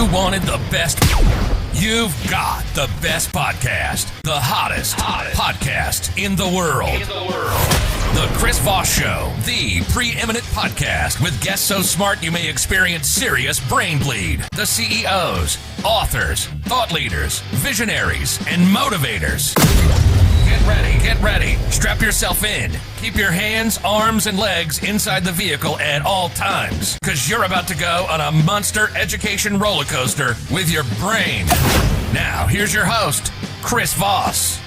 You wanted the best. You've got the best podcast. The hottest podcast in the world. The Chris Voss Show, the preeminent podcast with guests so smart you may experience serious brain bleed. The CEOs, authors, thought leaders, visionaries, and motivators. Get ready. Strap yourself in. Keep your hands, arms, and legs inside the vehicle at all times, because you're about to go on a monster education roller coaster with your brain. Now, here's your host, Chris Voss.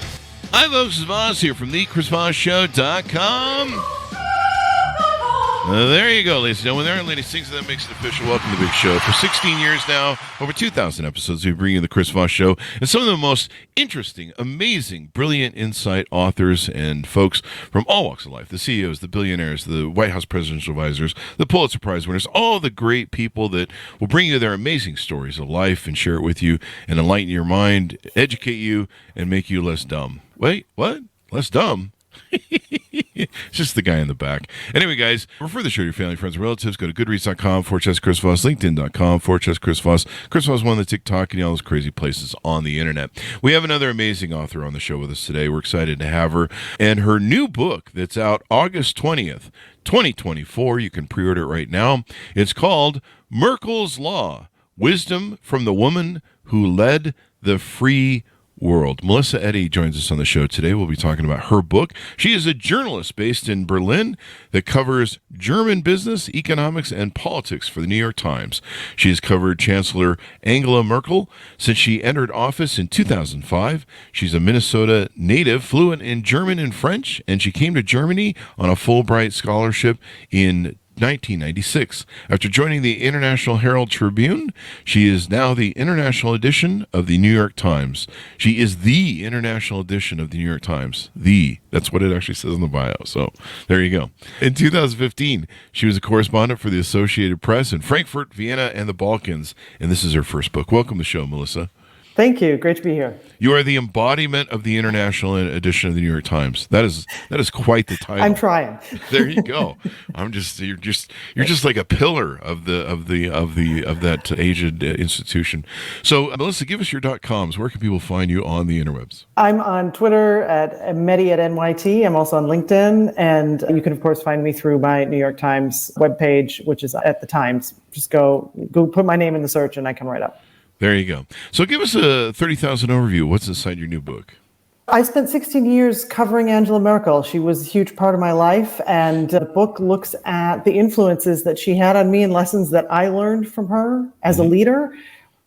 Hi, folks. It's Voss here from thechrisvossshow.com. There you go, ladies and gentlemen. There are ladies sings that makes it official. Welcome to the big show. For 16 years now, over 2,000 episodes, we bring you the Chris Voss Show and some of the most interesting, amazing, brilliant insight authors and folks from all walks of life. The CEOs, the billionaires, the White House presidential advisors, the Pulitzer Prize winners, all the great people that will bring you their amazing stories of life and share it with you and enlighten your mind, educate you, and make you less dumb. Wait, what? Less dumb? It's just the guy in the back. Anyway, guys, refer the show to your family, friends, and relatives. Go to goodreads.com/Chris Voss, LinkedIn.com/Chris Voss. Chris Voss, one of the TikTok and all those crazy places on the internet. We have another amazing author on the show with us today. We're excited to have her. And her new book that's out August 20th, 2024, you can pre-order it right now. It's called Merkel's Law, Wisdom from the Woman Who Led the Free World. Melissa Eddy joins us on the show today. We'll be talking about her book. She is a journalist based in Berlin that covers German business, economics, and politics for the New York Times. She has covered Chancellor Angela Merkel since she entered office in 2005. She's a Minnesota native, fluent in German and French, and she came to Germany on a Fulbright scholarship in 1996. After joining the International Herald Tribune, she is now the international edition of the New York Times. She is the international edition of the New York Times. That's what it actually says in the bio. So there you go. In 2015, she was a correspondent for the Associated Press in Frankfurt, Vienna, and the Balkans. And this is her first book. Welcome to the show, Melissa. Thank you. Great to be here. You are the embodiment of the international edition of the New York Times. That is quite the title. I'm trying. There you go. You're just like a pillar of that aged institution. So Melissa, give us your .coms. Where can people find you on the interwebs? I'm on Twitter at Meddy at NYT. I'm also on LinkedIn, and you can of course find me through my New York Times webpage, which is at the Times. Just go put my name in the search, and I come right up. There you go. So give us a 30,000 overview. What's inside your new book? I spent 16 years covering Angela Merkel. She was a huge part of my life, and the book looks at the influences that she had on me and lessons that I learned from her as a leader,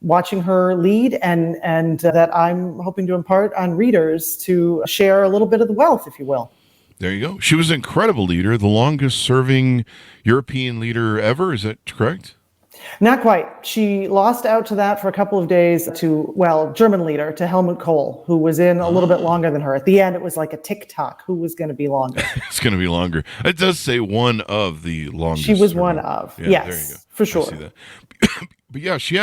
watching her lead, and that I'm hoping to impart on readers to share a little bit of the wealth, if you will. There you go. She was an incredible leader, the longest serving European leader ever. Is that correct? Not quite. She lost out to that for a couple of days to, German leader, to Helmut Kohl, who was in a little bit longer than her. At the end, it was like a tick-tock. Who was going to be longer? It's going to be longer. It does say one of the longest. She was one of. Yeah, yes, there you go. for sure. I see that. But yeah, she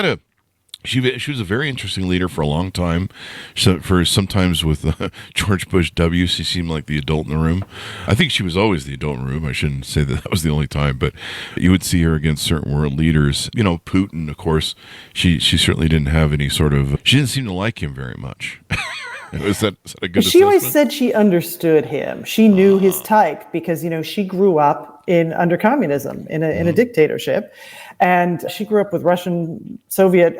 was a very interesting leader for a long time. Sometimes with George Bush W, she seemed like the adult in the room. I think she was always the adult in the room. I shouldn't say that was the only time, but you would see her against certain world leaders. You know, Putin, of course, she certainly didn't have any she didn't seem to like him very much. Is that a good assessment? She always said she understood him. She knew his type because, she grew up under communism in a dictatorship. And she grew up with Russian, Soviet,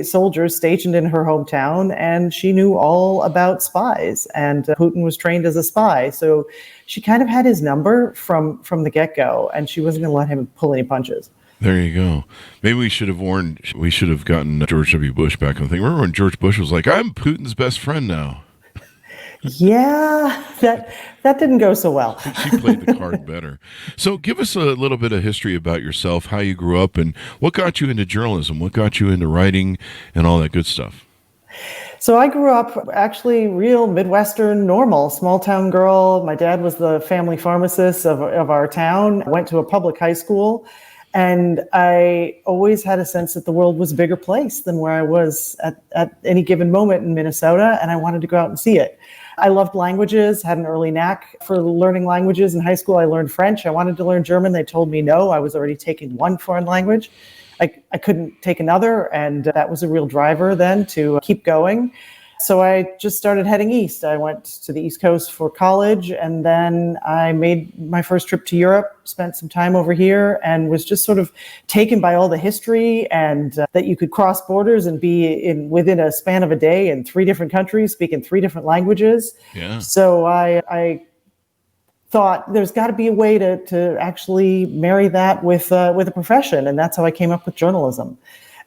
soldiers stationed in her hometown. And she knew all about spies. And Putin was trained as a spy. So she kind of had his number from the get-go. And she wasn't going to let him pull any punches. There you go. Maybe we should have gotten George W. Bush back on the thing. Remember when George Bush was like, I'm Putin's best friend now? Yeah, that didn't go so well. She played the card better. So give us a little bit of history about yourself, how you grew up, and what got you into journalism, what got you into writing, and all that good stuff. So I grew up actually real Midwestern, normal, small town girl. My dad was the family pharmacist of our town, went to a public high school. And I always had a sense that the world was a bigger place than where I was at any given moment in Minnesota, and I wanted to go out and see it. I loved languages, had an early knack for learning languages. In high school, I learned French. I wanted to learn German. They told me no. I was already taking one foreign language. I couldn't take another. And that was a real driver then to keep going. So I just started heading east. I went to the East Coast for college, and then I made my first trip to Europe, spent some time over here, and was just sort of taken by all the history and that you could cross borders and be within a span of a day in 3 different countries, speaking 3 different languages. Yeah. So I thought there's got to be a way to actually marry that with a profession, and that's how I came up with journalism.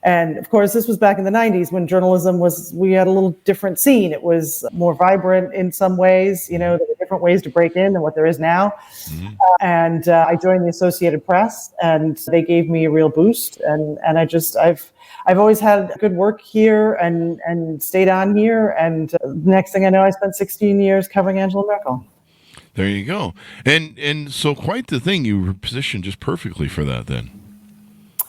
And of course, this was back in the 90s when journalism we had a little different scene. It was more vibrant in some ways. There were different ways to break in than what there is now. Mm-hmm. And I joined the Associated Press, and they gave me a real boost. And I've always had good work here and stayed on here. And next thing I know, I spent 16 years covering Angela Merkel. There you go. And so quite the thing. You were positioned just perfectly for that then.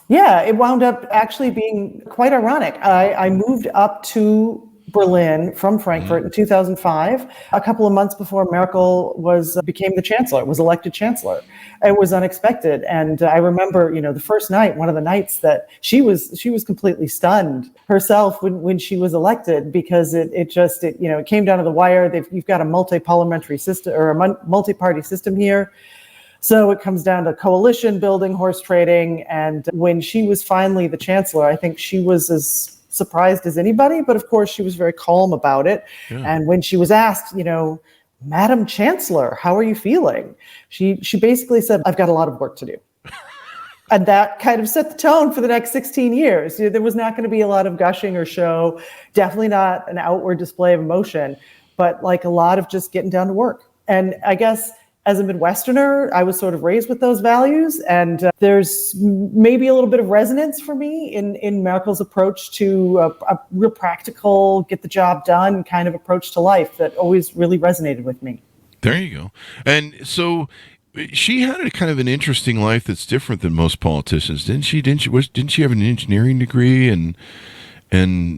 Yeah, it wound up actually being quite ironic. I moved up to Berlin from Frankfurt in 2005, a couple of months before Merkel became the chancellor, was elected chancellor. It was unexpected. And I remember, the first night, one of the nights that she was completely stunned herself when she was elected, because it came down to the wire. You've got a multi-parliamentary system or a multi-party system here. So it comes down to coalition building, horse trading. And when she was finally the chancellor, I think she was as surprised as anybody. But of course, she was very calm about it. Yeah. And when she was asked, Madam Chancellor, how are you feeling? She basically said, I've got a lot of work to do. And that kind of set the tone for the next 16 years. There was not going to be a lot of gushing or show, definitely not an outward display of emotion, but like a lot of just getting down to work. And I guess as a Midwesterner, I was sort of raised with those values, and there's maybe a little bit of resonance for me in Merkel's approach to a real practical, get the job done kind of approach to life that always really resonated with me. There you go. And so she had a kind of an interesting life that's different than most politicians, didn't she? Didn't she have an engineering degree and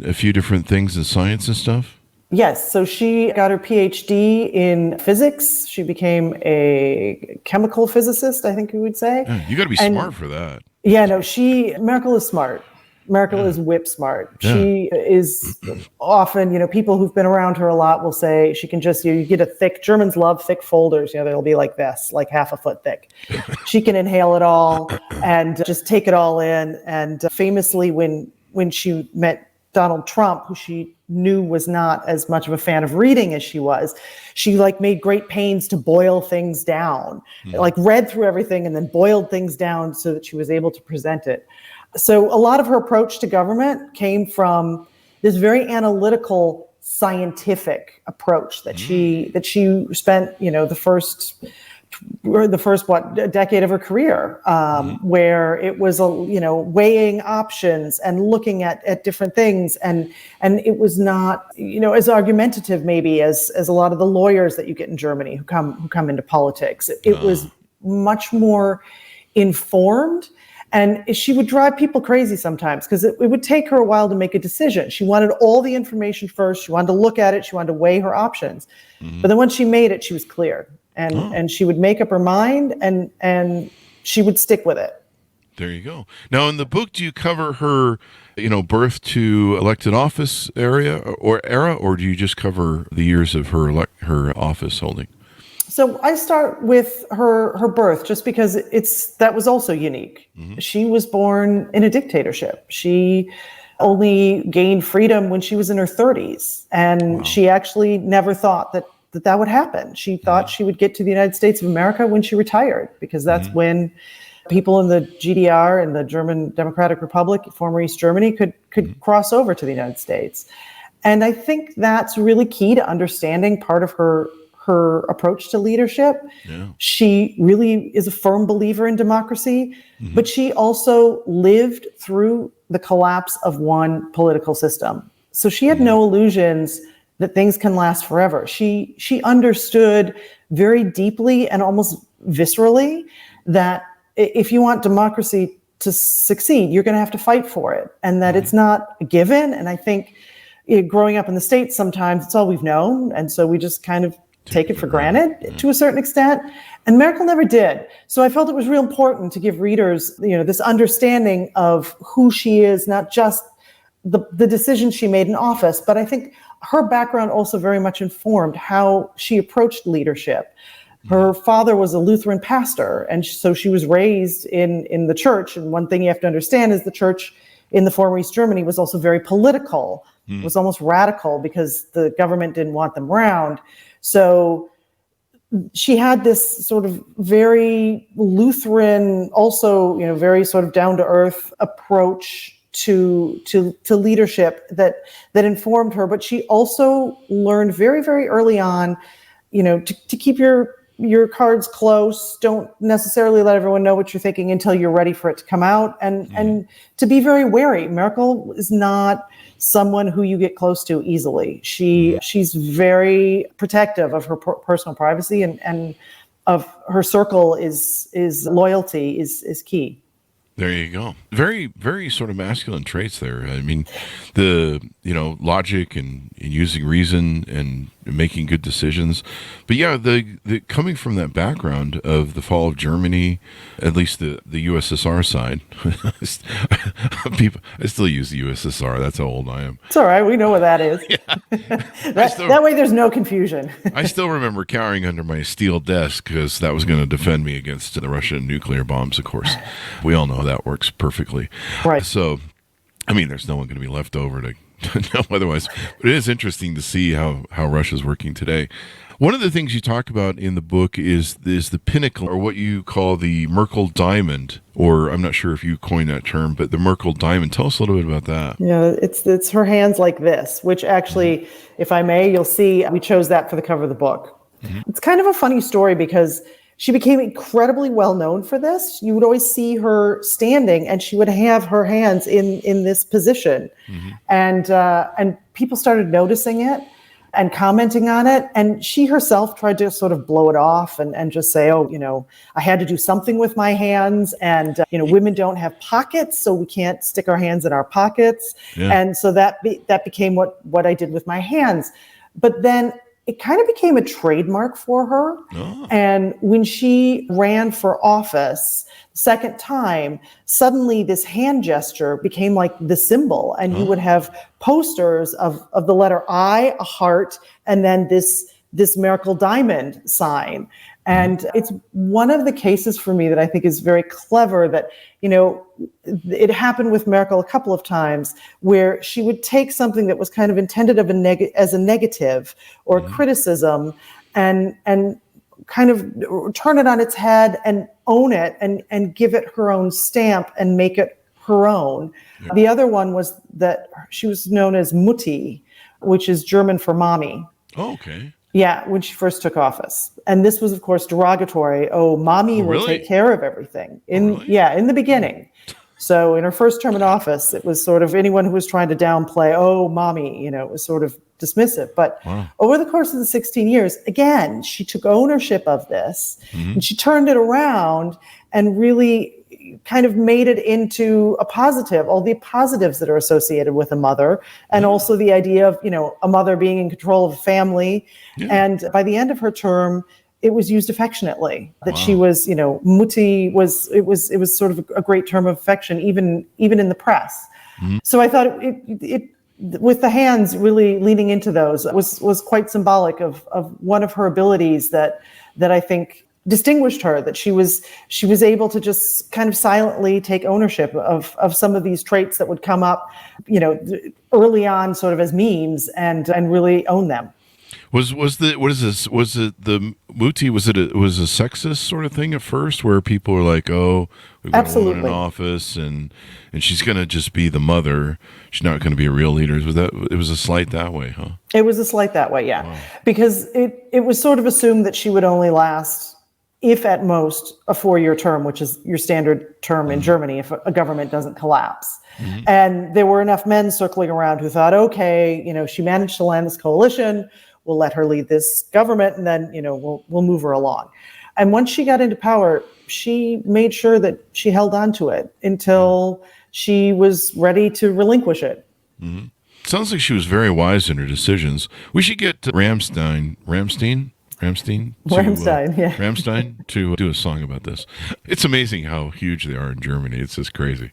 a few different things in science and stuff? Yes. So she got her PhD in physics. She became a chemical physicist, I think you would say. Yeah, you got to be smart for that. Yeah, no, Merkel is smart. Merkel is whip smart. Yeah. She is often, people who've been around her a lot will say she can just, you get Germans love thick folders. They'll be like this, like half a foot thick. She can inhale it all and just take it all in. And famously, when she met Donald Trump, who she knew was not as much of a fan of reading as she was, she made great pains to boil things down, read through everything and then boiled things down so that she was able to present it. So a lot of her approach to government came from this very analytical, scientific approach that she spent, the first decade of her career, where it was weighing options and looking at different things, and it was not as argumentative maybe as a lot of the lawyers that you get in Germany who come into politics. It was much more informed. And she would drive people crazy sometimes because it would take her a while to make a decision. She wanted all the information first. She wanted to look at it. She wanted to weigh her options. But then once she made it, she was clear. And she would make up her mind and she would stick with it. There you go. Now, in the book, do you cover her, birth to elected office era, or do you just cover the years of her office holding? So I start with her birth, just because that was also unique. Mm-hmm. She was born in a dictatorship. She only gained freedom when she was in her 30s, and she actually never thought that would happen. She thought she would get to the United States of America when she retired, because that's when people in the GDR and the German Democratic Republic, former East Germany, could cross over to the United States. And I think that's really key to understanding part of her approach to leadership. Yeah. She really is a firm believer in democracy, but she also lived through the collapse of one political system. So she had no illusions that things can last forever. She understood very deeply and almost viscerally that if you want democracy to succeed, you're going to have to fight for it, and that it's not a given. And I think growing up in the States, sometimes it's all we've known. And so we just kind of take it for granted to a certain extent. And Merkel never did. So I felt it was real important to give readers, this understanding of who she is, not just the decisions she made in office, but I think her background also very much informed how she approached leadership. Her father was a Lutheran pastor, and so she was raised in the church. And one thing you have to understand is the church in the former East Germany was also very political. It was almost radical because the government didn't want them around. So she had this sort of very Lutheran, also, very sort of down to earth approach to leadership that informed her. But she also learned very, very early on, to keep your cards close. Don't necessarily let everyone know what you're thinking until you're ready for it to come out, and to be very wary. Merkel is not someone who you get close to easily. She's very protective of her personal privacy, and of her circle is loyalty is key. There you go. Very, very sort of masculine traits there. I mean, the, logic and using reason and making good decisions. But yeah, the coming from that background of the fall of Germany, at least the USSR side, I still use the USSR. That's how old I am. It's all right. We know what that is. That way there's no confusion. I still remember cowering under my steel desk because that was going to defend me against the Russian nuclear bombs, of course. We all know that works perfectly. Right. So, I mean, there's no one going to be left over to know otherwise. But it is interesting to see how Russia's working today. One of the things you talk about in the book is the pinnacle, or what you call the Merkel diamond, or I'm not sure if you coined that term, but the Merkel diamond. Tell us a little bit about that. Yeah, it's her hands like this, which actually, if I may, you'll see we chose that for the cover of the book. It's kind of a funny story because she became incredibly well known for this. You would always see her standing, and she would have her hands in this position, and people started noticing it and commenting on it. And she herself tried to sort of blow it off and just say, I had to do something with my hands, and women don't have pockets, so we can't stick our hands in our pockets. Yeah. And so that became what I did with my hands. But then it kind of became a trademark for her. Oh. And when she ran for office the second time, suddenly this hand gesture became like the symbol. And you would have posters of the letter I, a heart, and then this Merkel diamond sign. And it's one of the cases for me that I think is very clever that, it happened with Merkel a couple of times where she would take something that was kind of intended as a negative or criticism and kind of turn it on its head and own it and give it her own stamp and make it her own. Yeah. The other one was that she was known as Mutti, which is German for mommy. Oh, okay. Yeah, when she first took office. And this was, of course, derogatory. Oh, mommy will take care of everything. In the beginning. So in her first term in office, it was sort of anyone who was trying to downplay, oh, mommy, it was sort of dismissive. But over the course of the 16 years, again, she took ownership of this and she turned it around and really kind of made it into a positive, all the positives that are associated with a mother, and also the idea of, a mother being in control of a family. Yeah. And by the end of her term, it was used affectionately, that she was, Mutti it was sort of a great term of affection, even in the press. So I thought it with the hands really leaning into those was quite symbolic of one of her abilities that I think distinguished her, that she was able to just kind of silently take ownership of some of these traits that would come up, early on sort of as memes and really own them. Was it the Mutti, was it a sexist sort of thing at first where people were like, oh, we've got a woman in office and she's going to just be the mother. She's not going to be a real leader. It was a slight that way, huh? It was a slight that way, yeah. Wow. Because it was sort of assumed that she would only last, if at most, a 4-year term, which is your standard term in Germany if a government doesn't collapse. And there were enough men circling around who thought, okay, she managed to land this coalition. We'll let her lead this government, and then, we'll move her along. And once she got into power, she made sure that she held on to it until she was ready to relinquish it. Sounds like she was very wise in her decisions. We should get Ramstein Ramstein to do a song about this. It's amazing how huge they are in Germany. It's just crazy.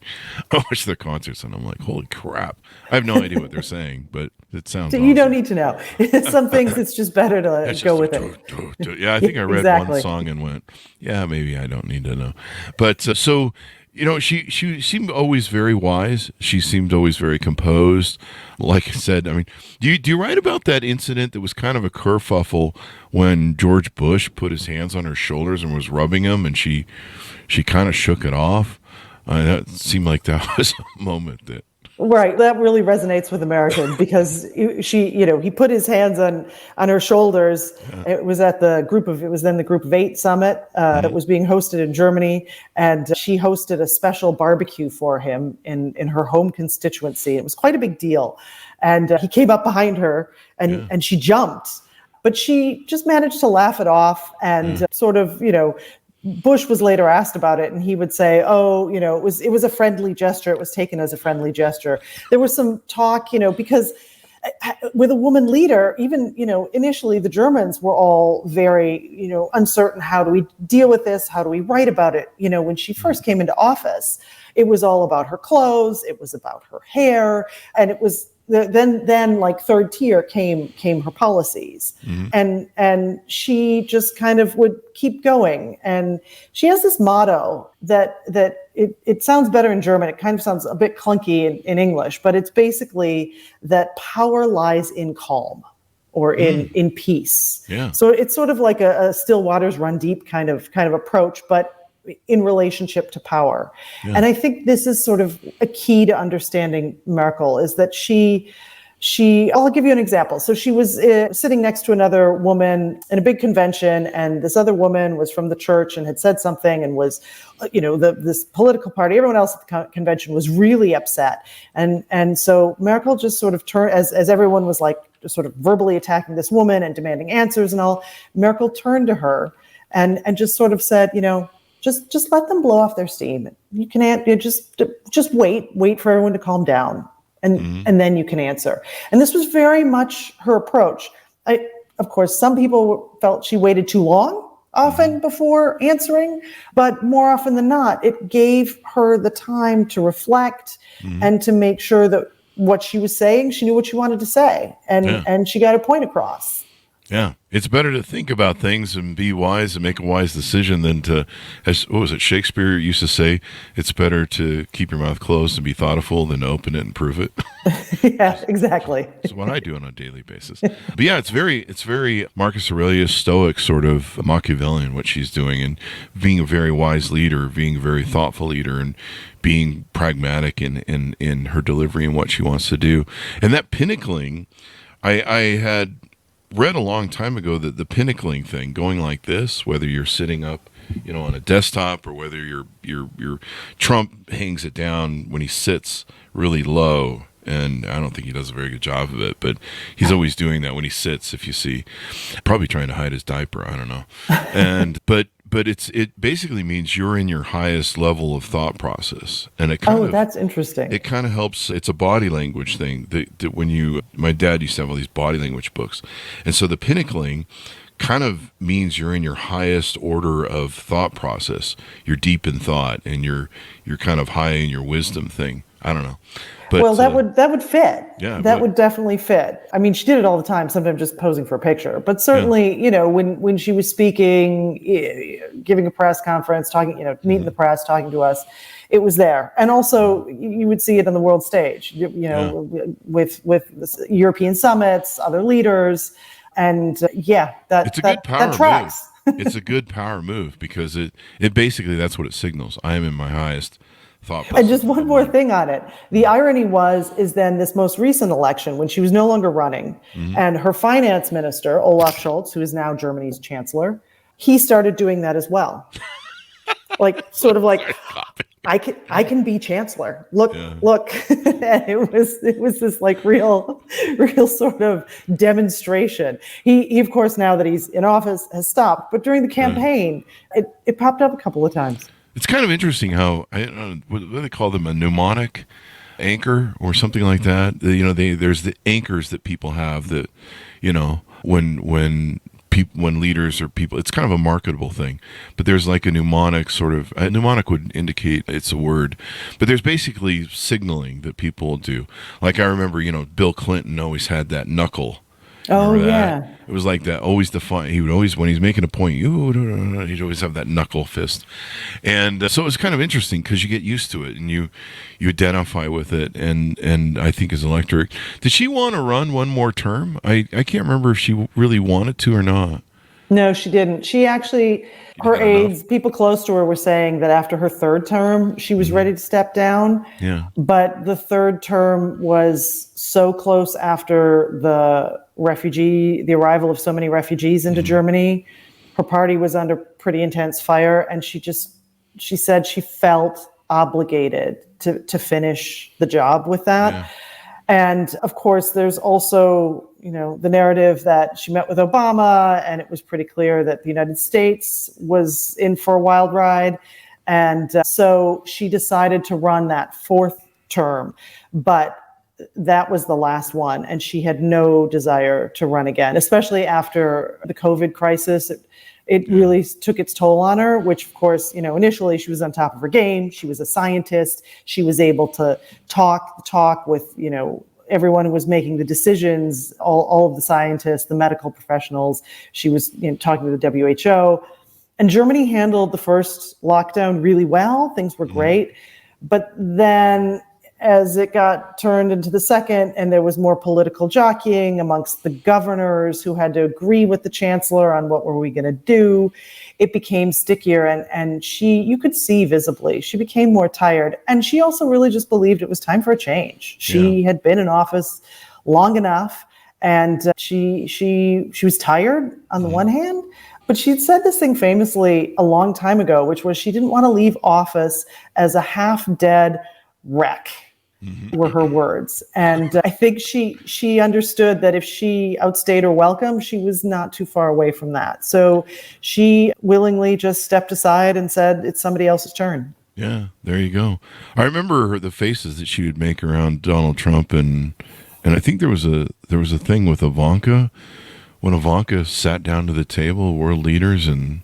I watch their concerts and I'm like, holy crap. I have no idea what they're saying, but it sounds so awesome. You don't need to know. Some things it's just better to go with it. Yeah, I think I read Exactly. one song and went, yeah, maybe I don't need to know. But so, you know, she seemed always very wise. She seemed always very composed. Like I said, I mean, do you write about that incident that was kind of a kerfuffle when George Bush put his hands on her shoulders and was rubbing them, and she kind of shook it off? That seemed like that was a moment that. Right. That really resonates with American because he put his hands on her shoulders. It was at the Group of 8 summit that was being hosted in Germany. And she hosted a special barbecue for him in her home constituency. It was quite a big deal. And he came up behind her and she jumped, but she just managed to laugh it off and sort of, Bush was later asked about it, and he would say, "Oh, it was a friendly gesture. It was taken as a friendly gesture." There was some talk, because with a woman leader, even initially the Germans were all very, uncertain. How do we deal with this? How do we write about it? When she first came into office, it was all about her clothes. It was about her hair, and it was. Then like third tier came her policies, and she just kind of would keep going. And she has this motto that it sounds better in German. It kind of sounds a bit clunky in English, but it's basically that power lies in calm or in peace. Yeah. So it's sort of like a still waters run deep kind of approach, but in relationship to power. Yeah. And I think this is sort of a key to understanding Merkel is that she I'll give you an example. So she was sitting next to another woman in a big convention, and this other woman was from the church and had said something and was, this political party, everyone else at the convention was really upset. And so Merkel just sort of turned, as everyone was like sort of verbally attacking this woman and demanding answers and all, Merkel turned to her and just sort of said, just let them blow off their steam. You can just wait for everyone to calm down, and then you can answer. And this was very much her approach. Of course, some people felt she waited too long often before answering, but more often than not, it gave her the time to reflect and to make sure that what she was saying, she knew what she wanted to say, and she got a point across. Yeah, it's better to think about things and be wise and make a wise decision than to, as what was it, Shakespeare used to say, it's better to keep your mouth closed and be thoughtful than to open it and prove it. Yeah, exactly. It's what I do on a daily basis. But yeah, it's very Marcus Aurelius Stoic sort of Machiavellian what she's doing, and being a very wise leader, being a very thoughtful leader, and being pragmatic in her delivery and what she wants to do. And that pinnacling, I had read a long time ago that the pinnacling thing, going like this, whether you're sitting up, on a desktop, or whether your Trump hangs it down when he sits really low, and I don't think he does a very good job of it, but he's always doing that when he sits. If you see, probably trying to hide his diaper, I don't know, and but it basically means you're in your highest level of thought process, and it kind of, that's interesting. It kind of helps. It's a body language thing that when my dad used to have all these body language books, and so the pinnacling kind of means you're in your highest order of thought process. You're deep in thought, and you're kind of high in your wisdom thing. I don't know. But, well, that would fit. Yeah, that would definitely fit. I mean, she did it all the time, sometimes just posing for a picture. But certainly, when she was speaking, giving a press conference, talking, meeting the press, talking to us, it was there. And also, you would see it on the world stage, with European summits, other leaders, and it's a good power that tracks. Move. It's a good power move because it basically, that's what it signals. I am in my highest thought process. And just one more thing on it. The irony is then this most recent election, when she was no longer running, and her finance minister, Olaf Scholz, who is now Germany's chancellor, he started doing that as well. Sort of like, I can be chancellor. Look. And it was this like real sort of demonstration. He of course, now that he's in office, has stopped. But during the campaign, it popped up a couple of times. It's kind of interesting how, I don't know, what do they call them, a mnemonic anchor or something like that? There's the anchors that people have that, when when leaders or people, it's kind of a marketable thing, but there's like a mnemonic would indicate it's a word, but there's basically signaling that people do. Like I remember, Bill Clinton always had that knuckle. Oh, Remember yeah. that? It was like that, always defiant. He would always, when he's making a point, he'd always have that knuckle fist. And so it was kind of interesting because you get used to it and you identify with it. And I think as electorate, did she want to run one more term? I can't remember if she really wanted to or not. No, she didn't. She actually, her aides, people close to her were saying that after her third term, she was ready to step down. Yeah. But the third term was so close after the arrival of so many refugees into Germany. Her party was under pretty intense fire. And she said she felt obligated to finish the job with that. Yeah. And of course, there's also, the narrative that she met with Obama, and it was pretty clear that the United States was in for a wild ride. And so she decided to run that fourth term, but that was the last one. And she had no desire to run again, especially after the COVID crisis. It really took its toll on her, which of course, initially she was on top of her game. She was a scientist. She was able to talk with, everyone who was making the decisions, all of the scientists, the medical professionals. She was talking to the WHO. And Germany handled the first lockdown really well. Things were great. But then as it got turned into the second, and there was more political jockeying amongst the governors who had to agree with the chancellor on what were we going to do, it became stickier. And you could see visibly, she became more tired. And she also really just believed it was time for a change. She had been in office long enough, and she was tired on the one hand, but she'd said this thing famously a long time ago, which was she didn't want to leave office as a half-dead wreck. Were her words. And I think she understood that if she outstayed her welcome, she was not too far away from that. So she willingly just stepped aside and said, it's somebody else's turn. Yeah, there you go. I remember the faces that she would make around Donald Trump, and I think there was a thing with Ivanka, when Ivanka sat down to the table, world leaders, and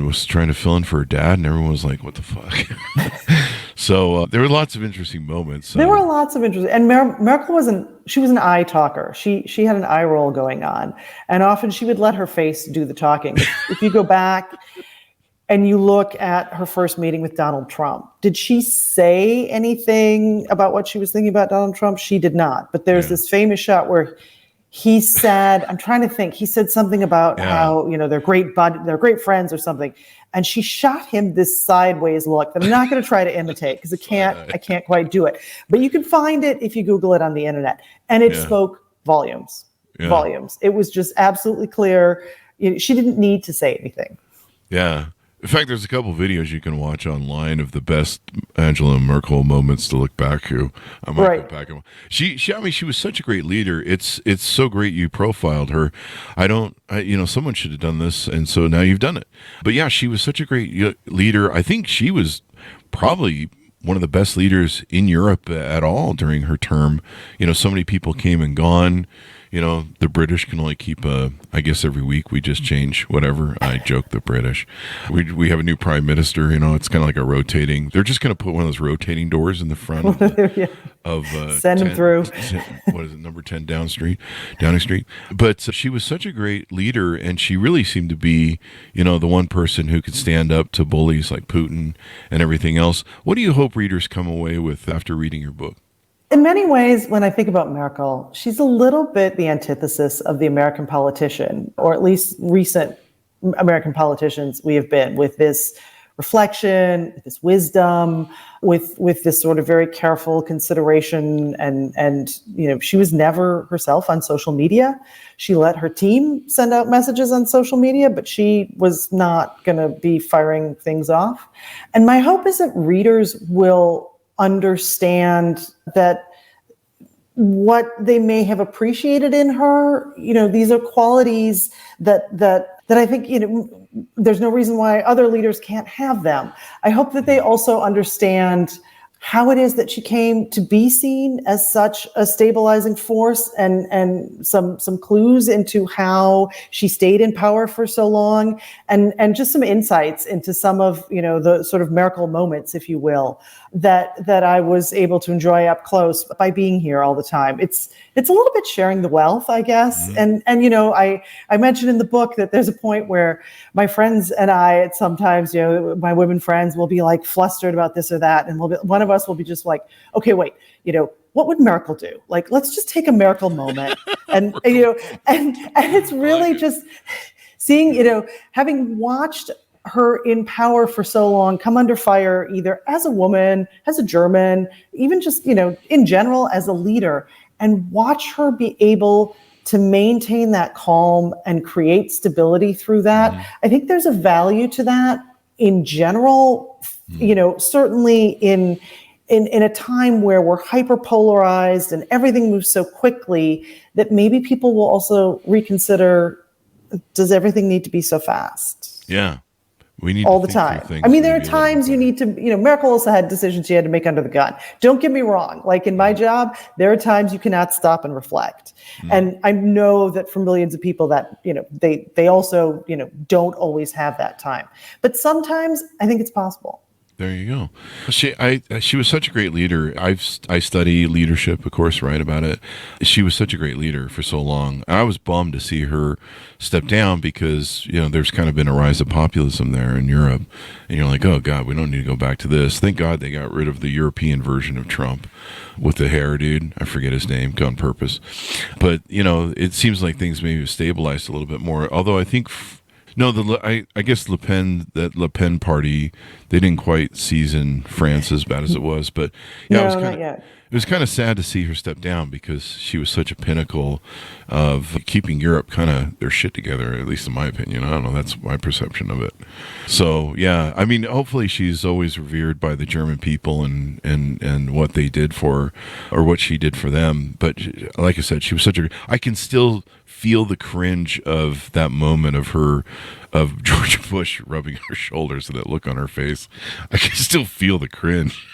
was trying to fill in for her dad, and everyone was like, what the fuck? So there were lots of interesting moments. There were lots of interesting, and Merkel was an eye talker. She had an eye roll going on, and often she would let her face do the talking. If you go back and you look at her first meeting with Donald Trump, did she say anything about what she was thinking about Donald Trump? She did not. But there's this famous shot where he said, I'm trying to think, he said something about how, they're great friends or something. And she shot him this sideways look that I'm not going to try to imitate because I can't quite do it. But you can find it if you Google it on the internet. And it spoke volumes. It was just absolutely clear. She didn't need to say anything. Yeah. In fact, there's a couple of videos you can watch online of the best Angela Merkel moments to look back to. I might go back. She was such a great leader. It's so great you profiled her. Someone should have done this, and so now you've done it. But yeah, she was such a great leader. I think she was probably one of the best leaders in Europe at all during her term. So many people came and gone. The British can only keep I guess every week we just change whatever. I joke, the British. We have a new prime minister, it's kind of like a rotating. They're just going to put one of those rotating doors in the front of send them through. What is it, number 10 Downing Street? But she was such a great leader, and she really seemed to be, the one person who could stand up to bullies like Putin and everything else. What do you hope readers come away with after reading your book? In many ways, when I think about Merkel, she's a little bit the antithesis of the American politician, or at least recent American politicians we have been, with this reflection, with this wisdom, with this sort of very careful consideration. And she was never herself on social media. She let her team send out messages on social media, but she was not going to be firing things off. And my hope is that readers will understand that what they may have appreciated in her, these are qualities that I think, there's no reason why other leaders can't have them. I hope that they also understand how it is that she came to be seen as such a stabilizing force, and some clues into how she stayed in power for so long, and just some insights into some of, the sort of Merkel moments, if you will, that I was able to enjoy up close by being here all the time. It's a little bit sharing the wealth, I guess. And I mentioned in the book that there's a point where my friends and I, sometimes, my women friends will be like flustered about this or that, and one of us will be just like, okay, wait, what would Merkel do? Like, let's just take a Merkel moment, and it's really just seeing, having watched her in power for so long, come under fire, either as a woman, as a German, even just, in general as a leader, and watch her be able to maintain that calm and create stability through that. I think there's a value to that in general, certainly in a time where we're hyper polarized and everything moves so quickly, that maybe people will also reconsider, does everything need to be so fast? Yeah. We need all to the think time. through I mean, there are maybe a little times you better. need to, Merkel also had decisions she had to make under the gun. Don't get me wrong. Like in my job, there are times you cannot stop and reflect. And I know that for millions of people that, they also, don't always have that time. But sometimes I think it's possible. There you go. She was such a great leader. I study leadership, of course, write about it. She was such a great leader for so long. I was bummed to see her step down because, there's kind of been a rise of populism there in Europe. And you're like, oh, God, we don't need to go back to this. Thank God they got rid of the European version of Trump with the hair dude. I forget his name on purpose. But, it seems like things maybe have stabilized a little bit more. Although I think... No, I guess Le Pen party, they didn't quite season France as bad as it was, but yeah, Not yet. it was kind of sad to see her step down because she was such a pinnacle of keeping Europe kind of their shit together, at least in my opinion. I don't know, that's my perception of it. So yeah, I mean, hopefully she's always revered by the German people and what they did for, or what she did for them. But like I said, she was I can still feel the cringe of that moment of George Bush rubbing her shoulders and that look on her face. I can still feel the cringe.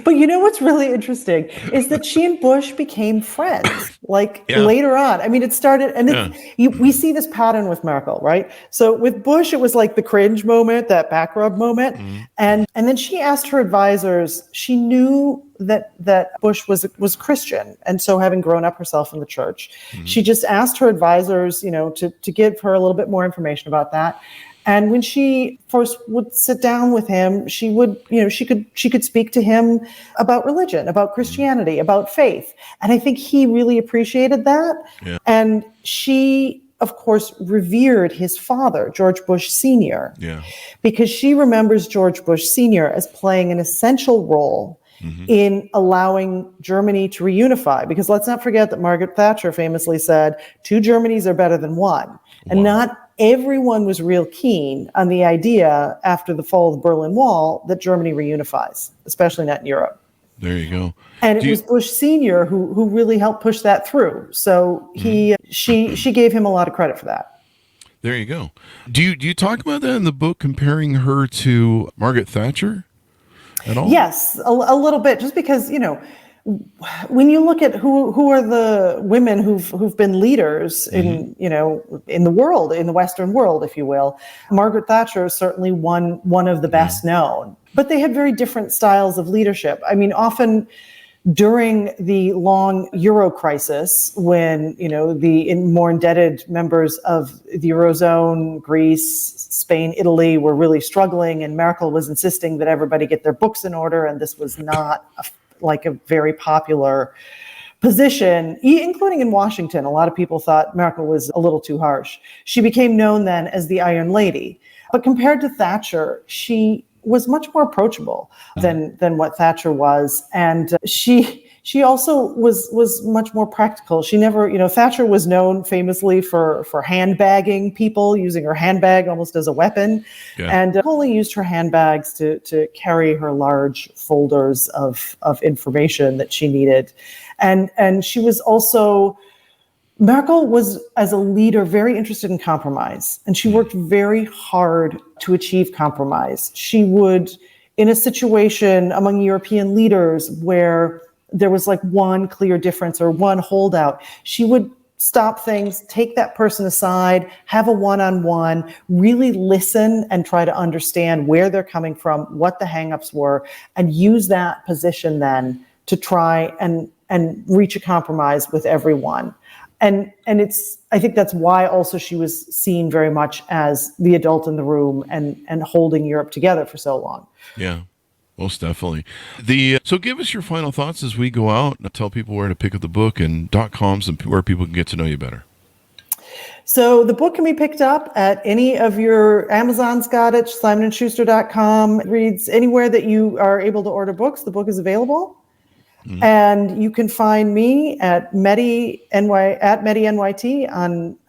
But what's really interesting is that she and Bush became friends, later on. I mean, it started, and we see this pattern with Merkel, right? So with Bush, it was like the cringe moment, that back rub moment. And then she asked her advisors, she knew that Bush was Christian. And so having grown up herself in the church, she just asked her advisors, to give her a little bit more information about that. And when she first would sit down with him, she would, she could speak to him about religion, about Christianity, about faith. And I think he really appreciated that. Yeah. And she, of course, revered his father, George Bush Sr., because she remembers George Bush Sr. as playing an essential role in allowing Germany to reunify. Because let's not forget that Margaret Thatcher famously said, 2 Germanys are better than 1. And not everyone was real keen on the idea after the fall of the Berlin Wall that Germany reunifies, especially not in Europe. There you go. And it was Bush Sr. who really helped push that through. So she gave him a lot of credit for that. There you go. Do you talk about that in the book, comparing her to Margaret Thatcher at all? Yes, a little bit, just because, when you look at who are the women who've been leaders in in the world, in the Western world, if you will, Margaret Thatcher is certainly one of the best known. But they had very different styles of leadership. I mean, often during the long Euro crisis, when the more indebted members of the Eurozone, Greece, Spain, Italy, were really struggling, and Merkel was insisting that everybody get their books in order, and this was not a very popular position, including in Washington. A lot of people thought Merkel was a little too harsh. She became known then as the Iron Lady. But compared to Thatcher, she was much more approachable than what Thatcher was. And she also was much more practical. She never, Thatcher was known famously for handbagging people, using her handbag almost as a weapon, and only used her handbags to carry her large folders of information that she needed. And she was also, Merkel was, as a leader, very interested in compromise, and she worked very hard to achieve compromise. She would in a situation among European leaders where there was like one clear difference or one holdout, she would stop things, take that person aside, have a one-on-one, really listen and try to understand where they're coming from, what the hangups were, and use that position then to try and reach a compromise with everyone. And I think that's why also she was seen very much as the adult in the room and holding Europe together for so long. Yeah. Most definitely. So give us your final thoughts as we go out and tell people where to pick up the book and .coms and where people can get to know you better. So the book can be picked up at any of your Amazon's got it, SimonandSchuster.com. It reads anywhere that you are able to order books. The book is available. Mm-hmm. And you can find me at MediNYT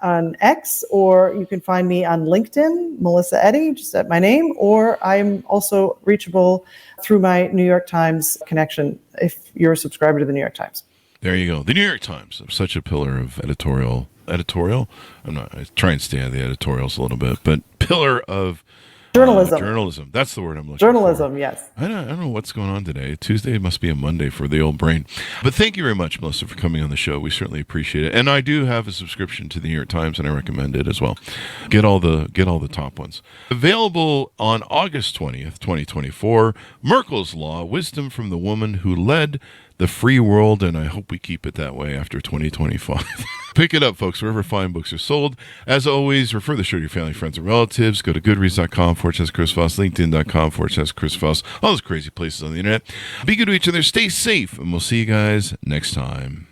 on X, or you can find me on LinkedIn, Melissa Eddy, just at my name, or I'm also reachable through my New York Times connection if you're a subscriber to the New York Times. There you go. The New York Times, such a pillar of editorial. I try and stay out of the editorials a little bit, but pillar of journalism. That's the word I'm looking for. Journalism, yes. I don't know what's going on today. Tuesday must be a Monday for the old brain. But thank you very much, Melissa, for coming on the show. We certainly appreciate it. And I do have a subscription to the New York Times, and I recommend it as well. Get all the top ones. Available on August 20th, 2024, Merkel's Law, Wisdom from the Woman Who Led the Free World, and I hope we keep it that way after 2025. Pick it up, folks, wherever fine books are sold. As always, refer the show to your family, friends, and relatives. Go to goodreads.com/Chris Voss, linkedin.com/Chris Voss, all those crazy places on the internet. Be good to each other, stay safe, and we'll see you guys next time.